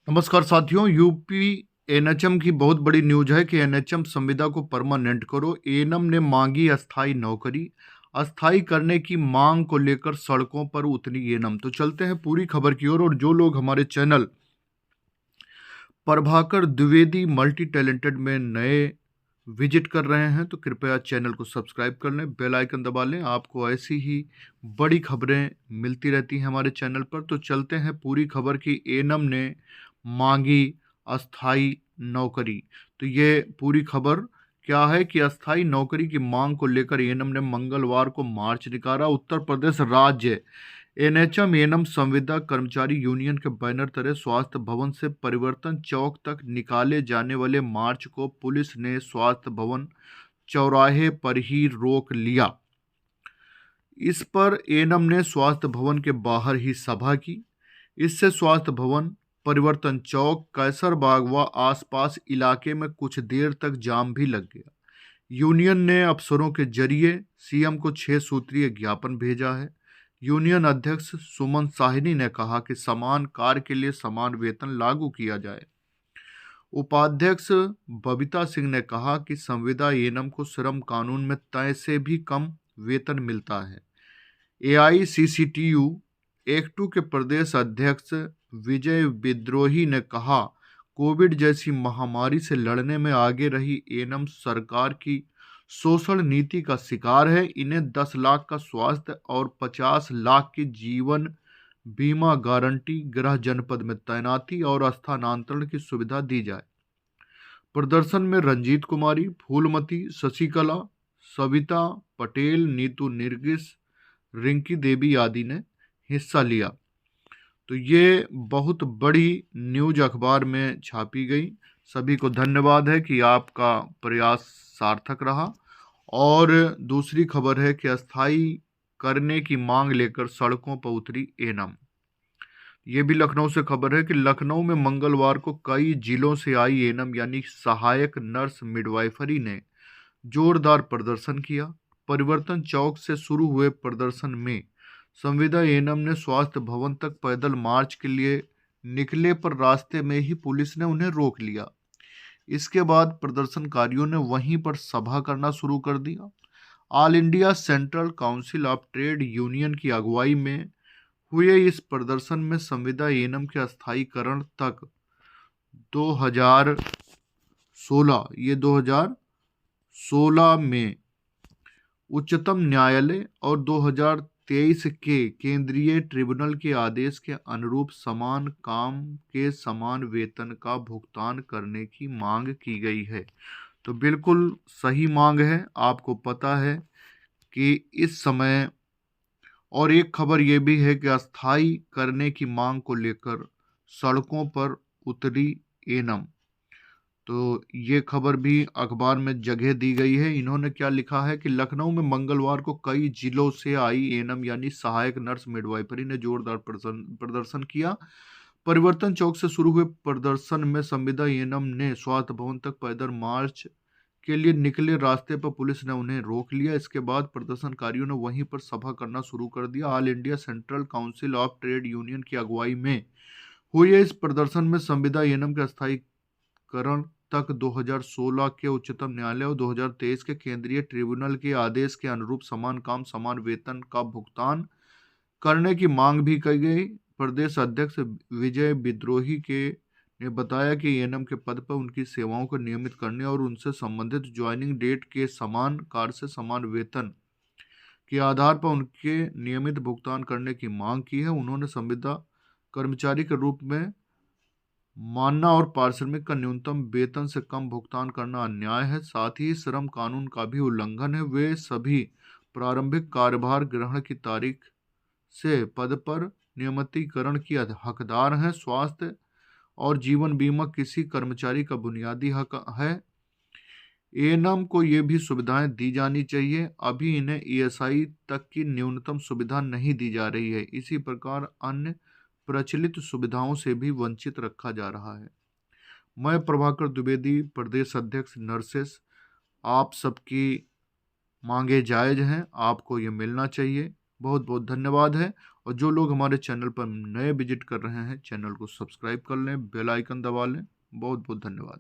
नमस्कार साथियों। UP NHM की बहुत बड़ी न्यूज है कि एनएचएम संविदा को परमानेंट करो। एएनएम ने मांगी अस्थाई नौकरी। अस्थाई करने की मांग को लेकर सड़कों पर उतरी एएनएम। तो चलते हैं पूरी खबर की ओर। और जो लोग हमारे channel Prabhakar Dwivedi multi talented में नए विजिट कर रहे हैं तो कृपया चैनल को सब्सक्राइब कर लें, बेल आइकन दबा लें। आपको ऐसी ही बड़ी खबरें मिलती रहती हैं हमारे चैनल पर। तो चलते हैं पूरी खबर की। एएनएम ने मांगी अस्थाई नौकरी। तो ये पूरी खबर क्या है कि अस्थाई नौकरी की मांग को लेकर एएनएम ने मंगलवार को मार्च निकाला। उत्तर प्रदेश राज्य एनएचएम एएनएम संविदा कर्मचारी यूनियन के बैनर तले स्वास्थ्य भवन से परिवर्तन चौक तक निकाले जाने वाले मार्च को पुलिस ने स्वास्थ्य भवन चौराहे पर ही रोक लिया। इस पर एएनएम ने स्वास्थ्य भवन के बाहर ही सभा की। इससे स्वास्थ्य भवन, परिवर्तन चौक, कैसरबाग व आसपास इलाके में कुछ देर तक जाम भी लग गया। यूनियन ने अफसरों के जरिए सीएम को 6 सूत्रीय ज्ञापन भेजा है। यूनियन अध्यक्ष सुमन साहनी ने कहा कि समान कार्य के लिए समान वेतन लागू किया जाए। उपाध्यक्ष बबीता सिंह ने कहा कि संविदा एएनएम को श्रम कानून में तय से भी कम वेतन मिलता है। एआईसीसीटीयू एक्टू के प्रदेश अध्यक्ष विजय विद्रोही ने कहा, कोविड जैसी महामारी से लड़ने में आगे रही एएनएम सरकार की शोषण नीति का शिकार है। इन्हें 10 लाख का स्वास्थ्य और 50 लाख की जीवन बीमा गारंटी, गृह जनपद में तैनाती और स्थानांतरण की सुविधा दी जाए। प्रदर्शन में रंजीत कुमारी, फूलमती, शशिकला, सविता पटेल, नीतू निर्गिस, रिंकी देवी आदि ने हिस्सा लिया। तो ये बहुत बड़ी न्यूज अखबार में छापी गई। सभी को धन्यवाद है कि आपका प्रयास सार्थक रहा। और दूसरी खबर है कि अस्थाई करने की मांग लेकर सड़कों पर उतरी एएनएम। ये भी लखनऊ से खबर है कि लखनऊ में मंगलवार को कई जिलों से आई एएनएम यानी सहायक नर्स मिडवाइफरी ने जोरदार प्रदर्शन किया। परिवर्तन चौक से शुरू हुए प्रदर्शन में संविदा एएनएम ने स्वास्थ्य भवन तक पैदल मार्च के लिए निकले, पर रास्ते में ही पुलिस ने उन्हें रोक लिया। इसके बाद प्रदर्शनकारियों ने वहीं पर सभा करना शुरू कर दिया। All India central council of trade union की अगुवाई में हुए इस प्रदर्शन में संविदा एएनएम के अस्थायीकरण तक 2016 में उच्चतम न्यायालय और 2023 के केंद्रीय ट्रिब्यूनल के आदेश के अनुरूप समान काम के समान वेतन का भुगतान करने की मांग की गई है। तो बिल्कुल सही मांग है। आपको पता है कि इस समय और एक खबर ये भी है कि अस्थाई करने की मांग को लेकर सड़कों पर उतरी एएनएम। तो ये खबर भी अखबार में जगह दी गई है। इन्होंने क्या लिखा है कि लखनऊ में मंगलवार को कई जिलों से आई एएनएम यानी सहायक नर्स मिडवाइफरी ने जोरदार प्रदर्शन किया। परिवर्तन चौक से शुरू हुए प्रदर्शन में संविदा एएनएम ने स्वास्थ्य भवन तक पैदल मार्च के लिए निकले। रास्ते पर पुलिस ने उन्हें रोक लिया। इसके बाद प्रदर्शनकारियों ने वहीं पर सभा करना शुरू कर दिया। All India central council of trade union की अगुवाई में हुए इस प्रदर्शन में संविदा एएनएम के अस्थायीकरण तक 2016 के उच्चतम न्यायालय और 2023 के केंद्रीय ट्रिब्यूनल के आदेश के अनुरूप समान काम समान वेतन का भुगतान करने की मांग भी की गई। प्रदेश अध्यक्ष विजय विद्रोही ने बताया कि एएनएम के पद पर उनकी सेवाओं को नियमित करने और उनसे संबंधित ज्वाइनिंग डेट के समान कार्य से समान वेतन के आधार पर उनके नियमित भुगतान करने की मांग की है। उन्होंने संविदा कर्मचारी के रूप में मानना और पारिश्रमिक का न्यूनतम वेतन से कम भुगतान करना अन्याय है, साथ ही श्रम कानून का भी उल्लंघन है। वे सभी प्रारंभिक कार्यभार ग्रहण की तारीख से पद पर नियमितीकरण की हकदार हैं। स्वास्थ्य और जीवन बीमा किसी कर्मचारी का बुनियादी हक है। एएनएम को ये भी सुविधाएं दी जानी चाहिए। अभी इन्हें ईएसआई तक की न्यूनतम सुविधा नहीं दी जा रही है। इसी प्रकार अन्य प्रचलित सुविधाओं से भी वंचित रखा जा रहा है। मैं प्रभाकर द्विवेदी, प्रदेश अध्यक्ष नर्सेस। आप सबकी मांगे जायज हैं, आपको ये मिलना चाहिए। बहुत बहुत धन्यवाद है। और जो लोग हमारे चैनल पर नए विजिट कर रहे हैं, चैनल को सब्सक्राइब कर लें, बेल आइकन दबा लें। बहुत बहुत धन्यवाद।